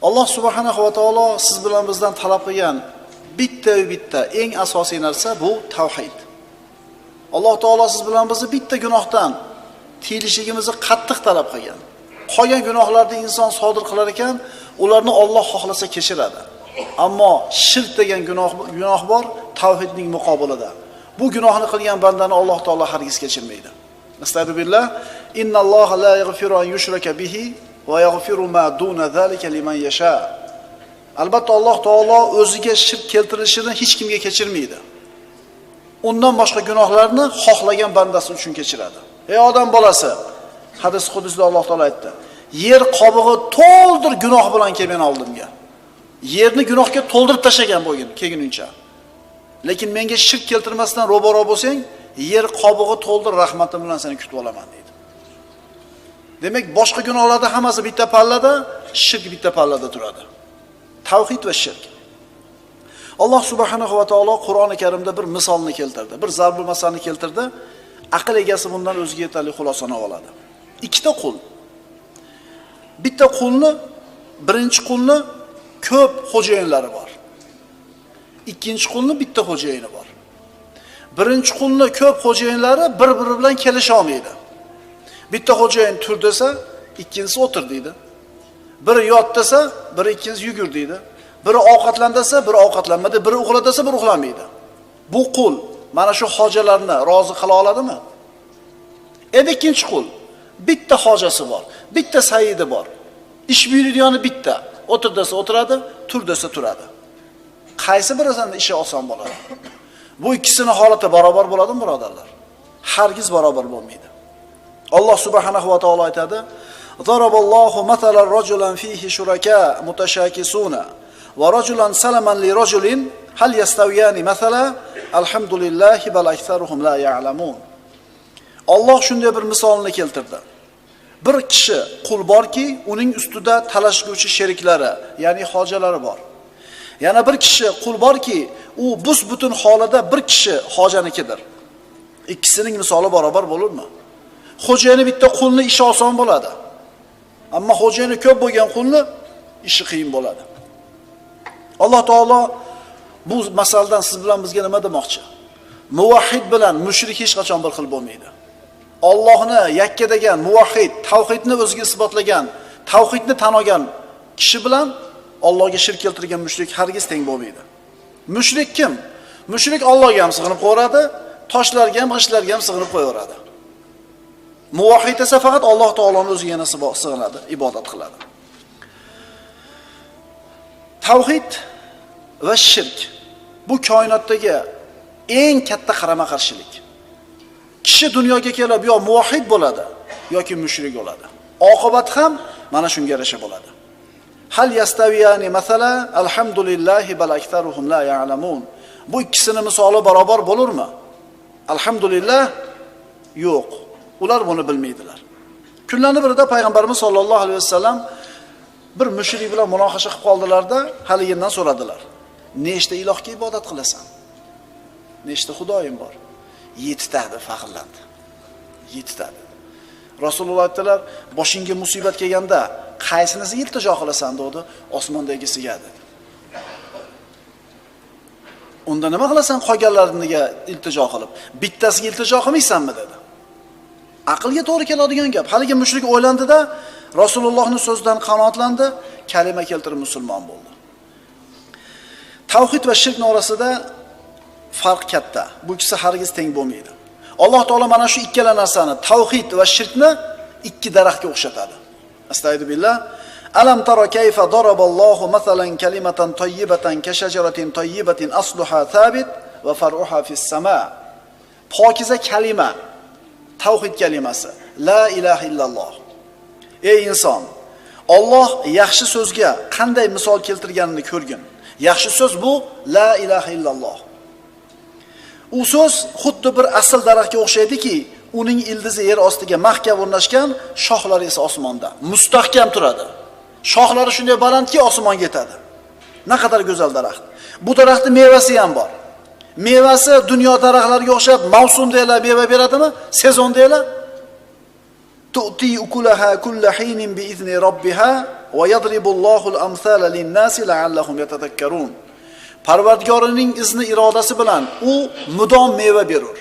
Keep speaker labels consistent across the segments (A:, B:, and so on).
A: Alloh subhanahu va taolo siz bilan bizdan talab qilgan bitta eng asosiy narsa bu tavhid. Alloh taolo siz bilan bizni bitta gunohdan tiyilishligimizni qattiq talab qilgan. Qolgan gunohlarni inson sodir qilar ekan, ularni Alloh xohlasa kechiradi. Ammo shirk degan gunoh bor tavhidning muqobilida. Bu gunohni qilgan bandani Alloh taolo hargiz kechirmaydi. Nastagfirullah, innalloha la yaghfiru an yushraka bihi va yaghfiru ma duna zalika liman yasha. Albatta Alloh taolo o'ziga shirk keltirilishini hech kimga kechirmaydi. Undan boshqa gunohlarni xohlagan bandasi uchun kechiradi. Ey odam bolasi, hadis qudusida Alloh taolo aytdi: yer qobig'i to'ldir gunoh bilan kelgan oldimga. Yerni gunohga to'ldirib tashagan bo'lgin kelguncha. Lekin menga shirk keltirmasdan ro'baro bo'lsang, yer qobig'i to'ldir, rahmatim bilan seni kutib olaman deydi. Demak, boshqa gunohlarda hammasi bitta pallada, shirk bitta pallada turadi. Tavhid va shirk. Alloh subhanahu va taolo Qur'oni Karimda bir misolni keltirdi, bir zarbul masalni keltirdi. Aql egasi bundan o'ziga yetarli xulosani oladi. Ikkita qul. Bitta qulni, birinchi qulni ko'p xo'jayinlari bor. Ikkinchi qulni bitta xo'jayini bor. Birinchi qulni ko'p xo'jayinlari bir-biri bilan kelisha olmaydi. Bitta xo'jayin tur desa, ikkinchisi o'tir deydi. Biri yot desa, biri ikkinchisi yugur deydi. Biri ovqatlan desa, biri ovqatlanmaydi, biri uxla desa, biri uxlamaydi. Bu qul mana shu hojalarni rozi qila oladimi? Ikkinchi qul bitta hojasi bor, bitta sayidi bor. Ish buyuradigan bitta. O'tir desa o'tiradi, tur desa turadi. Qaysi birisining ishi oson bo'ladi? Bu ikkisini holati barobar bo'ladimi, birodarlar? Hargiz barobar bo'lmaydi. Alloh subhanahu va taolo aytadi: "Zaraballohu masalan rajulan fihi shuraka mutashakisuna va rajulan salaman li rajulin hal yastawiyani masala alhamdulillahi bal aktharuhum la ya'lamun." Alloh shunday bir misolni keltirdi. Bir kishi qul borki, uning ustida talashguvchi sheriklari, ya'ni hojalari bor. Yana bir kishi qul borki, u bus-butun holida bir kishi hojanikidir. Ikkisining misoli barobar bo'ladimi? Xo'jayini bitta qulni ishi oson bo'ladi. Ammo xo'jayini ko'p bo'lgan qulni ishi qiyin bo'ladi. Alloh taolo bu masaldan siz bilan bizga nima demoqchi? Muvahhid bilan mushrik hech qachon bir xil bo'lmaydi. Allohni yakka degan muvahhid, tavhidni o'ziga isbotlagan, tavhidni tan olgan kishi bilan Allohga shirk keltirgan mushrik hargiz teng bo'lmaydi. Mushrik kim? Mushrik Allohga ham sig'inib qo'yadi, toshlarga ham, g'ishlarga ham sig'inib qo'yaveradi. Muvahhid esa faqat Alloh taoloning o'ziga sig'inadi, ibodat qiladi. Tavhid va shirk bu koinotdagi eng katta qarama-qarshilik. Kishi dunyoga kelib yo muvahhid bo'ladi yoki mushrik bo'ladi. Oqibat ham mana shunga yarasha bo'ladi. Hal yastawiyani masala alhamdulillahi bal aktharuhum la ya'lamun. Bu ikkisini misoli barobar bo'lurmi? Alhamdulillah yo'q. Ular buni bilmaydilar. Kunlarning birida payg'ambarimiz sollallohu alayhi vasallam bir mushrik bilan munoqasha qilib qoldilarda, haligindan so'radilar: "Nechta ilohga ibodat qilasan? Nechta xudoying bor?" 7 ta deb faxrlandi. 7 ta. Rasululloh aytdilar: "Boshingga musibat kelganda qaysinisi iltijo qilasan?" dedi. "Osmondagisiga" dedi. "Unda nima qilasan qolganlariniga iltijo qilib? Bittasiga iltijo qilmaysanmi?" dedi. Aqlga to'g'ri keladigan gap. Haligi mushrik o'ylandi-da, Rasulullohning so'zidan qanoatlandi, kalima keltirib musulmon bo'ldi. Tavhid va shirk orasida farq katta. Bu ikkisi hargiz teng bo'lmaydi. Alloh taolo mana shu ikkala narsani, tavhid va shirkni ikki daraxtga o'xshatadi. Astagfirullah. Alam tara kayfa daraballohu masalan kalimatan tayyibatan ka shajaratin tayyibatin asluha thabit va far'uha fis sama. Pokiza kalima, tavhid kalimasi, la ilaha illalloh. Ey inson, Alloh yaxshi so'zga qanday misol keltirganini ko'rgin. Yaxshi so'z bu la ilaha illalloh. U so'z xuddi bir asl daraxtga o'xshaydiki, uning ildizi yer ostiga mahkam o'rnashgan, shoxlari esa osmonda mustahkam turadi. Shoxlari shunday balandki, osmonga yetadi. Naqadar go'zal daraxt. Bu daraxtning mevasi ham bor. Mevasi dunyo daraxtlariga o'xshab mavsumda meva beradimi? Sezonda tu'ti ukulaha kullu hinin bi izni robbiha va yadribullohul amsala lin-nasi la'allahum yatadhakkarun. Parvardigorining izni irodasi bilan u mudom meva berur.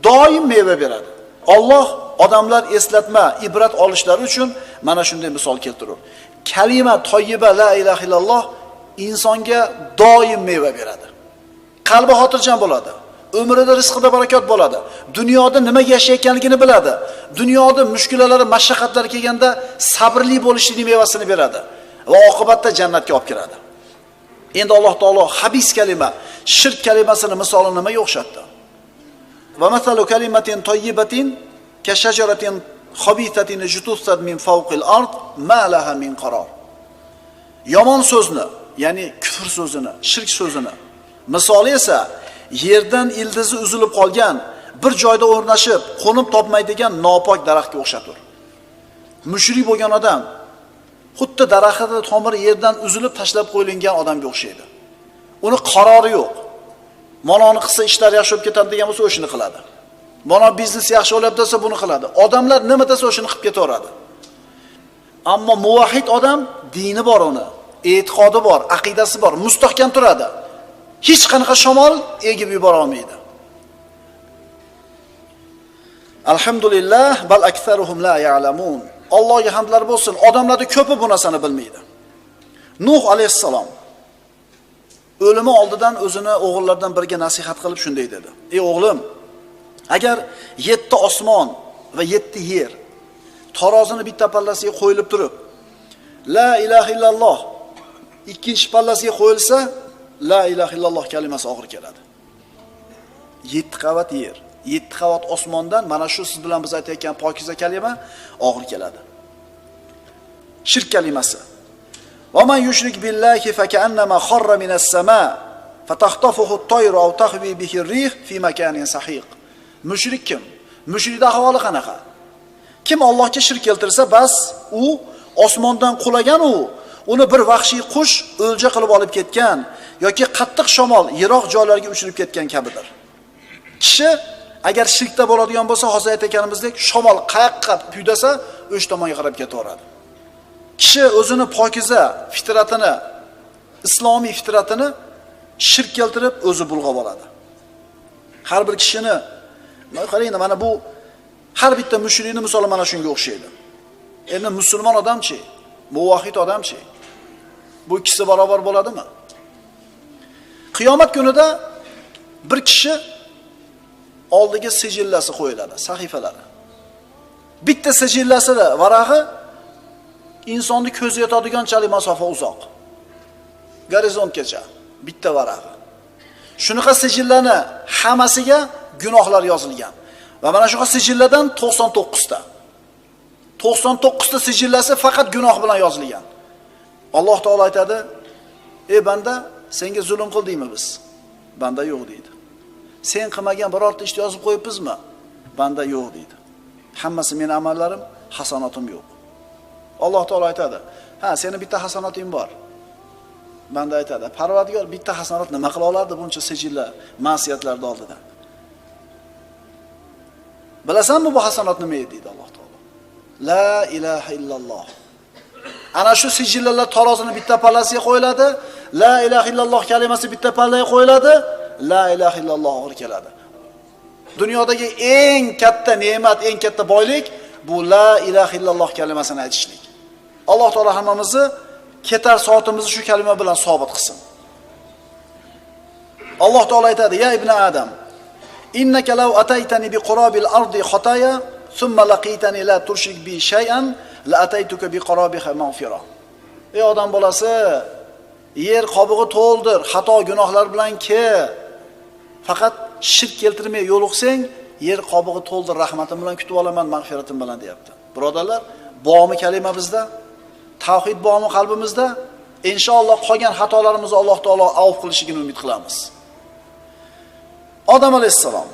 A: Doim meva beradi. Alloh odamlar eslatma, ibrat olishlari uchun mana shunday misol keltirur. Kalima toyyiba la ilaha illalloh insonga doim meva beradi. Qalbi xotirjam bo'ladi. Umrida rizqida barakot bo'ladi. Dunyoda nimaga yashayotganligini biladi. Dunyoda mushkulalari, mashaqqatlari kelganda sabrli bo'lishning mevasini beradi va oqibatda jannatga olib kiradi. Endi Alloh taolo habis kalima, shirk kalimasini misolini nimaga o'xshatdi? Va masalu kalimatin tayyibatin ka shajaratin khabithatin jutusat min fawqil ard ma laha min qaror. Yomon so'zni, ya'ni kufr so'zini, shirk so'zini misoli esa yerdan ildizi uzilib qolgan, bir joyda o'rnashib, qo'nib topmaydigan nopok daraxtga o'xshatur. Mushrik bo'lgan odam xuddi daraxtning tomiri yerdan uzilib tashlab qo'yilgan odamga o'xshaydi. Uni qarori yo'q. Mononi qilsa ishlar yaxshi bo'lib ketadi degan bo'lsa o'shini qiladi. Mono biznes yaxshi bo'lyapti desa buni qiladi. Odamlar nima desa o'shini qilib ketaveradi. Ammo muvahhid odam dini bor uni, e'tiqodi bor, aqidasi bor, mustahkam turadi. Hech qanaqa shamol egib yubora olmaydi. Alhamdulillah bal aktsaruhum la ya'lamun. Allohga hamdlar bo'lsin. Odamlarning ko'pi bu narsani bilmaydi. Nuh alayhissalom o'limi oldidan o'zini o'g'illaridan biriga nasihat qilib shunday dedi: "Ey o'g'lim, agar 7 osmon va 7 yer tarozini bitta pallasiga qo'yilib turib, la ilaha illalloh ikkinchi pallasiga qo'yilsa, la ilaha illalloh kalimasi og'ir keladi. 7 qavat yer, 7 qavat osmondan mana shu siz bilan biz aytayotgan pokiza kalima og'ir keladi. Shirk kalimasi. Va man yushrik billahi fa ka'annama kharra minas sama fatahtafuhu at-tayru aw tahwi bihi ar-rih fi makanin sahiq. Mushrik kim? Mushrikning ahvoli qanaqa? Kim Allohga shirk keltirsa, bas u osmondan qulagan uni bir vahshiy qush o'lja qilib olib ketgan yoki qattiq shamol yiroq joylarga uchirib ketgan kabidir. Kishi agar shirkda bo'ladigan bo'lsa, hozir aytganimizdek, shamol qayoqqa puydasa, o'sha tomonga qarab ketaveradi. Kishi o'zini pokiza fitratini, islomiy fitratini shirk keltirib o'zi bulg'ab oladi. Har bir kishini qarang, mana bu har bitta mushrikning misoli mana shunga o'xshaydi. Endi musulmon odamchi, muvahhid odamchi, bu ikkisi barobar bo'ladimi? Qiyomat kunida bir kishi oldiga sijillasi qo'yiladi, sahifalari. Bitta sijillasi varag'i insonni ko'zi yetadiganchalik masofa uzoq. Gorizontgacha bitta varag'i. Shunaqa sijillarni hammasiga gunohlar yozilgan. Va mana shu sijillardan 99 ta. 99 ta sijillasi faqat gunoh bilan yozilgan. Alloh taolo aytadi: "Ey banda, senga zulm qildingmi biz?" Banda yo'q deydi. "Sen qilmagan birorta ishni yozib qo'yibmizmi?" Banda yo'q deydi. Hammasi mening amallarim, hasanotim yo'q. Alloh taolo aytadi: "Ha, seni bitta hasanoting bor." Banda aytadi: "Parvardigor, bitta hasanat nima qila olardi buncha sijillar, ma'siyatlarda oldida?" Bilasanmi bu hasanat nima edi deydi Alloh taolo. La ilaha illalloh. Ana shu sijillar tarozini bitta pallasiga qo'yiladi, la ilaha illalloh kalimasi bitta pallaga qo'yiladi, la ilaha illalloh og'ir keladi. Dunyodagi eng katta ne'mat, eng katta boylik bu la ilaha illalloh kalimasini aytishlik. Alloh taolo hammamizni ketar soatimizni shu kalima bilan sobit qilsin. Alloh taolo aytadi: "Ya ibn Adam, innaka law ataytani bi qurabil ardi khataya thumma laqitani la tushrik bi shay'an la ataytuka bi qurabiha maghfira." Ey odam bolasi, yer qobig'i to'ldir, xato gunohlar bilan faqat shirk keltirmay yo'liqsang, yer qobig'i to'ldir, rahmatim bilan kutib olaman, mag'firatim bilan deyapti. Birodarlar, bormi kalima bizda? Tavhid bormi qalbimizda? Inshaalloh qolgan xatolarimizni Alloh taolo avf qilishini umid qilamiz. Odam alayhissalom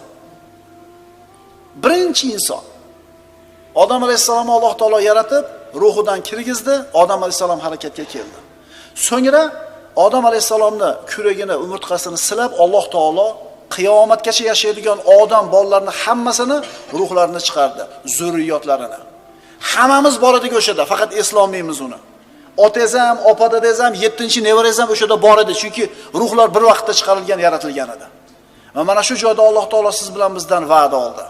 A: birinchi inson. Odam alayhissalomni Alloh taolo yaratib, ruhidan kirgizdi, Odam alayhissalom harakatga keldi. So'ngra Odam alayhissalomni kuragini, umurtqasini silab, Alloh taolo qiyomatgacha yashaydigan odam bolalarini hammasini ruhlarini chiqardi, zurriyotlarini. Hammamiz bor edik o'shada, faqat eslolmaymiz uni. Otangiz ham, opa dadangiz ham, 7-nevarangiz ham o'sha yerda bor edi, chunki ruhlar bir vaqtda chiqarilgan, yaratilgan edi. Va mana shu joyda Alloh taolo siz bilan bizdan va'da oldi.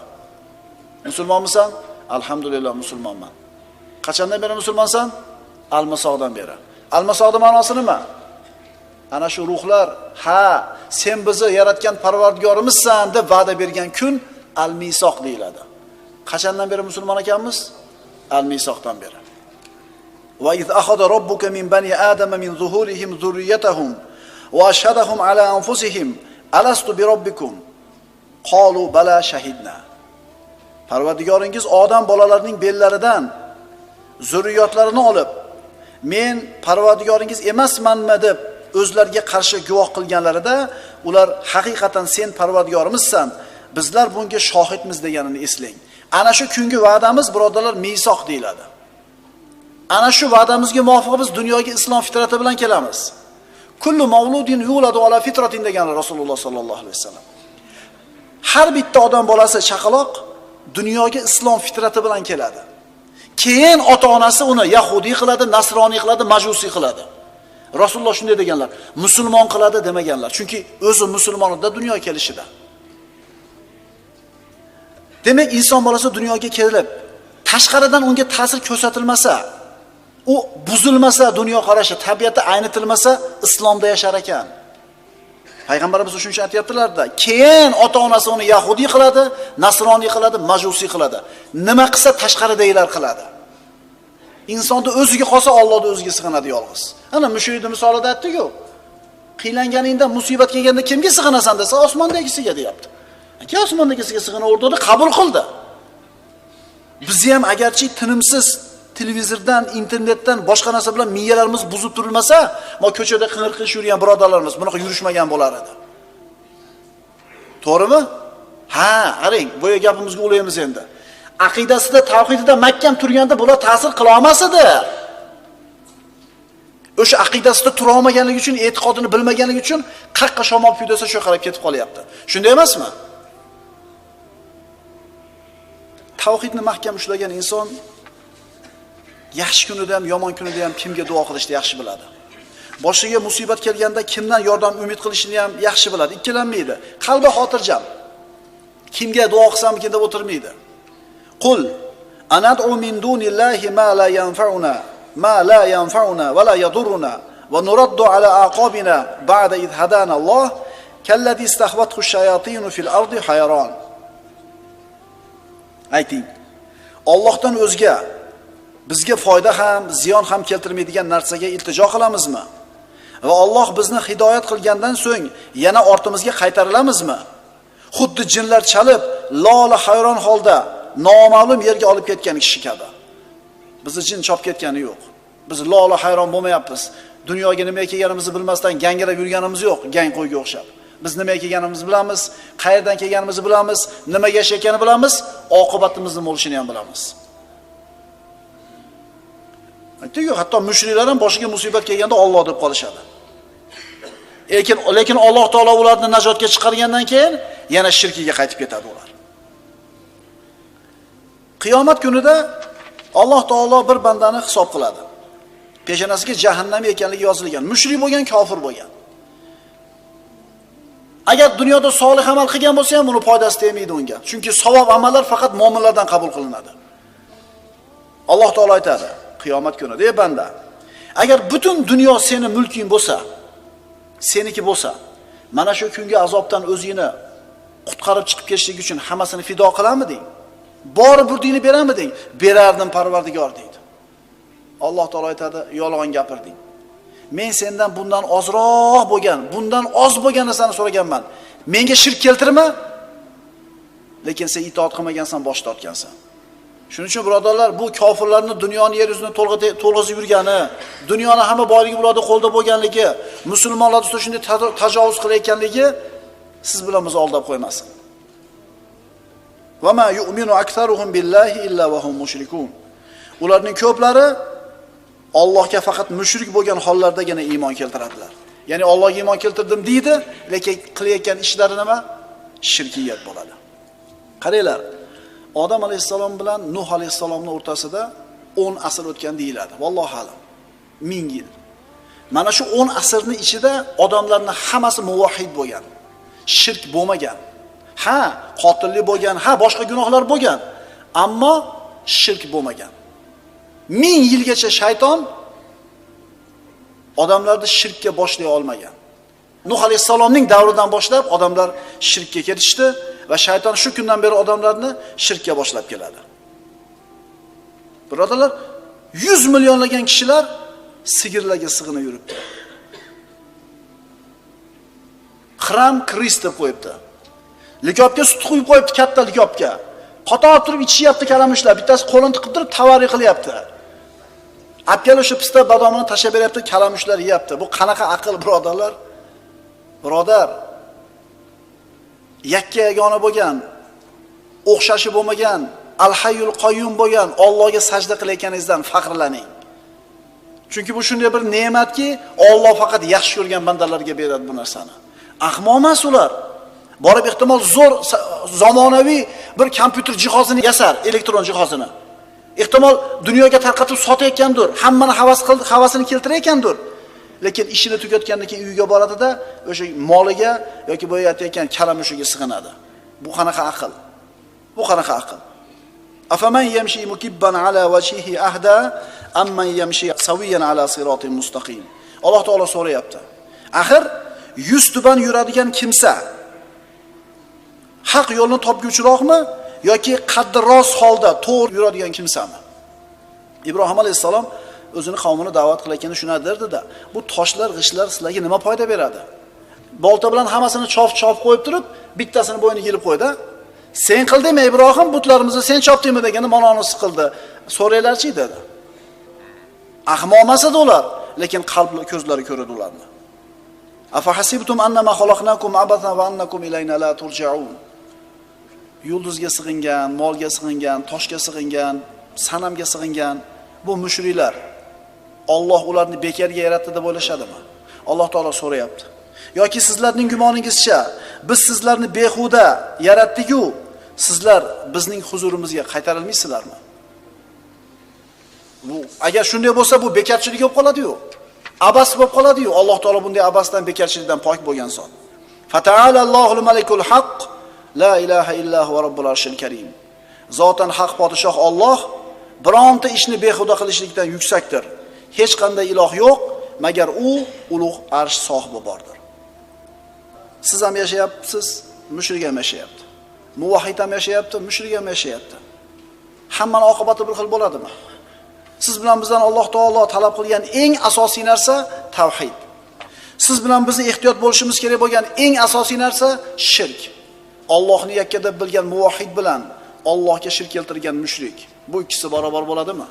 A: Musulmonmisan? Alhamdulillah musulmonman. Qachondan beri musulmonsan? Almisoqdan beri. Almisoqning ma'nosi nima? Ana shu ruhlar, ha, sen bizni yaratgan Parvardigorimizsan deb va'da bergan kun al-misoq deyiladi. Qachondan beri musulmon ekanmiz? Al-misoqdan beri. Va iz akhadha robbuka min bani adama min zuhurihim zurriyatahum va ashhadahum ala anfusihim alastu bi robbikum qalu bala shahidna. Parvardigoringiz odam bolalarining bellaridan zurriyotlarini olib, men Parvardigoringiz emasmanmi deb o'zlariga qarshi guvoh qilganlarida, ular haqiqatan sen Parvardigorimizsan, bizlar bunga shohidmiz deganini eslang. Ana shu kungi va'damiz birodarlar misoq deyiladi. Ana shu va'damizga muvofiq biz dunyoga islom fitrati bilan kelamiz. Kullu mavludin yuladu ala fitratin degan Rasululloh sallallohu alayhi vasallam. Har bitta odam bolasi chaqaloq dunyoga islom fitrati bilan keladi. Keyin ota-onasi uni yahudiy qiladi, nasroniy qiladi, majusiy qiladi. Rasululloh shunday deganlar, musulmon qiladi demaganlar. Chunki o'zi musulmonida dunyoga kelishida. Demak, inson bolasi dunyoga kelib, tashqaridan unga ta'sir ko'rsatilmasa, u buzilmasa, dunyo qarashi, tabiati aynitilmasa, islomda yashar ekan. Payg'ambarimiz shuncha aytayaptilar-da, keyin ota-onasi uni yahudiy qiladi, nasroniy qiladi, majusiy qiladi. Nima qilsa tashqaridagilar qiladi. Insonda o'ziga qolsa, Allohning o'ziga sig'inadi yolg'iz. Ana mushayda misolida aytdik-ku. Qiylanganingda, musibat kelganda kimga sig'inasan desa, osmondagisiga deyapti. Aka osmondagisiga sig'inaverdi, qabul qildi. Bizni ham agarchi tinimsiz televizordan, internetdan, boshqa narsa bilan miyalarimiz buzib turilmasa, mo ko'chada qing'ir-qing'ir yurgan birodarlarimiz bunaqa yurishmagan bo'lar edi. To'g'rimi? Ha, qarang, bu gapimizga o'laymiz endi. Aqidasida, tavhidida mahkam turganda bular ta'sir qila olmas edi. O'sha aqidasida tura olmaganligi uchun, e'tiqodini bilmaganligi uchun qaqqa shamol piydosa shu qarab ketib qolyapti. Shunday emasmi? Tavhidni mahkam ushlagan inson yaxshi kunida ham, yomon kunida ham kimga duo qilishni yaxshi biladi. Boshiga musibat kelganda kimdan yordam umid qilishni ham yaxshi biladi, ikkilanmaydi. Qalbi xotirjam. Kimga duo qilsamikin deb o'tirmaydi. Qul anad'u min dunillahi ma la yanfa'una va la yadurruna va nuraddu ala aqabina ba'da id hadana Alloh kalladhi istahwathu ash-shayatin fil ardi hayron. Ayting. Allohdan o'zga bizga foyda ham, ziyon ham keltirmaydigan narsaga iltijo qilamizmi? Va Alloh bizni hidoyat qilgandan so'ng yana ortimizga qaytarilamizmi? Xuddi jinlar chalib, lola hayron holda noma'lum yerga olib ketgan kishi kabi. Bizni jin chop ketgani yo'q. Biz lola hayron bo'lmayapmiz. Dunyoga nimaga kelganimizni bilmasdan gangirab yurganimiz yo'q, gang qo'yga o'xshab. Biz nimaga kelganimizni bilamiz, qayerdan kelganimizni bilamiz, nimaga yashayotganini bilamiz, oqibatimizni bo'lishini ham bilamiz. Aytdik-ku, hatto mushriklar ham boshiga musibat kelganda Alloh deb qolishadi. Lekin Alloh taolo ularni najotga chiqargandan keyin yana shirkiga qaytib ketadi ular. Qiyomat kunida Alloh taolo bir bandani hisob qiladi. Peshonasiga jahannam ekanligi yozilgan. Mushrik bo'lgan, kofir bo'lgan. Agar dunyoda solih amal qilgan bo'lsa ham uni foydasi tegmaydi unga. Chunki savob amallar faqat mu'minlardan qabul qilinadi. Alloh taolo aytadi qiyomat kunida, ey banda, agar butun dunyo seni mulking bo'lsa, seniki bo'lsa, mana shu kungi azobdan o'zingni qutqarib chiqib ketishlik uchun hammasini fido qilamiding? Borib burdingni beramiding? Berardim Parvardigor deydi. Alloh taolo aytadi, yolg'on gapirding. Men sendan bundan ozroq bo'lgan, bundan oz bo'lgan narsani so'raganman. Menga shirk keltirma. Lekin sen itoat qilmagansan, bosh tortgansan. Shuning uchun birodarlar, bu kofirlarning dunyoni yer yuzini to'lg'izib yurgani, dunyoni hamma boyligi ularda qo'lda bo'lganligi, musulmonlar ustida shunday tajovuz qilayotganligi siz bilan bizni aldab qo'ymasin. Va ma yu'minu aktsaruhum billahi illa va hum mushrikun. Ularning ko'plari Allohga faqat mushrik bo'lgan hollardagina iymon keltiradilar. Ya'ni Allohga iymon keltirdim deydi, lekin qilayotgan ishlari nima? Shirkiyat bo'ladi. Qaranglar, Odam alayhissalom bilan Nuh alayhissalomning o'rtasida 10 asr o'tgan deyiladi. Vallohu alam. 1000 yil. Mana shu 10 asrning ichida odamlarning hammasi muvahhid bo'lgan. Shirk bo'lmagan. Ha, qotillik bo'lgan, ha, boshqa gunohlar bo'lgan, ammo shirk bo'lmagan. 1000 yilgacha shayton odamlarni shirkka boshlay olmagan. Nuh alayhisalomning davridan boshlab odamlar shirkka ketishdi va shayton shu kundan beri odamlarni shirkka boshlab keladi. Birodarlar, 100 millionlagan kishilar sigirlarga sig'inib yuribdi. Xram Krist deb qo'yibdi. Likopga sut quyib qo'yibdi, katta likopga. Qator turib ichishyapti kalamushlar. Bittasi qo'lini tiqib turib tavari qilyapti. Apkal o'sha pista badomini tashlab beryapti, kalamushlar yeyapti. Bu qanaqa aql, birodarlar? Birodar, yakka yagona bo'lgan, o'xshashi bo'lmagan, Al-Hayyul Qayyum bo'lgan Allohga sajda qilayotganingizdan faxrlaning. Chunki bu shunday bir ne'matki, Alloh faqat yaxshi ko'rgan bandalarga beradi bu narsani. Ahmoq emas ular. Borib ehtimol zo'r zamonaviy bir kompyuter jihozini yasar, elektron jihozini. Ehtimol dunyoga tarqatib sotayotgandir, hammani havasini keltirayotgandir. Lekin ishini tugatgandan keyin uyiga boradida o'sha moliga yoki bo'yatayotgan kalamushiga sig'inadi. Bu qanaqa aql? Bu qanaqa aql? Afaman yamshi mukibban ala wajhihi ahda amman yamshi sawiyan ala siratin mustaqim. Alloh taolo so'rayapti. Axir yuz tuban yuradigan kimsa haq yo'lni topguvchiroqmi yoki qaddi rost holda to'g'ri yuradigan kimsami? Ibrohim alayhisalom o'zini qavmini da'vat qilayotganda shuna derdi-da, bu toshlar, g'ishlar sizlarga nima foyda beradi? Bolta bilan hammasini chof-chof qo'yib turib, bittasini bo'yniga ilib qo'ydi. Sen qildingmi Ibrohim, butlarimizni sen chopdingmi deganda maloni siqildi. So'raylarchi dedi. Ahmoq emas edi ular, lekin qalbli ko'zlari ko'radi ularni. Afa hasibtum annama xalaqnakum abathan va annakum ilayna la turja'un. Yulduzga sig'ingan, molga sig'ingan, toshga sig'ingan, sanamga sig'ingan bu mushriklar Alloh ularni bekarga yaratdi deb o'ylashadimi? Alloh taolo so'rayapti. Yoki sizlarning gumoningizcha biz sizlarni behuda yaratdik-ku, sizlar bizning huzurimizga qaytarilmaysizlarmi? Bu agar shunday bo'lsa bu bekarchilik bo'lib qoladi-yu. Abas bo'lib qoladi-yu. Alloh taolo bunday abasdan, bekarchilikdan pok bo'lgan zot. Fata'ala Allohul malikul haqq la ilaha illa huva robbul arshil karim. Zotan haq podshoh Alloh bironta ishni behuda qilishlikdan yuksakdir. Hech qanday iloh yo'q, magar u ulug' arsh sohibi bordir. Siz ham yashayapsiz, mushrik ham yashayapti. Muvahhid ham yashayapti, mushrik ham yashayapti. Hammaning oqibati bir xil bo'ladimi? Siz bilan bizdan Alloh taolo talab qilgan eng asosiy narsa tavhid. Siz bilan bizni ehtiyot bo'lishimiz kerak bo'lgan eng asosiy narsa shirk. Allohni yakka deb bilgan muvahhid bilan Allohga shirk keltirgan mushrik. Bu ikkisi barobar bo'ladimi?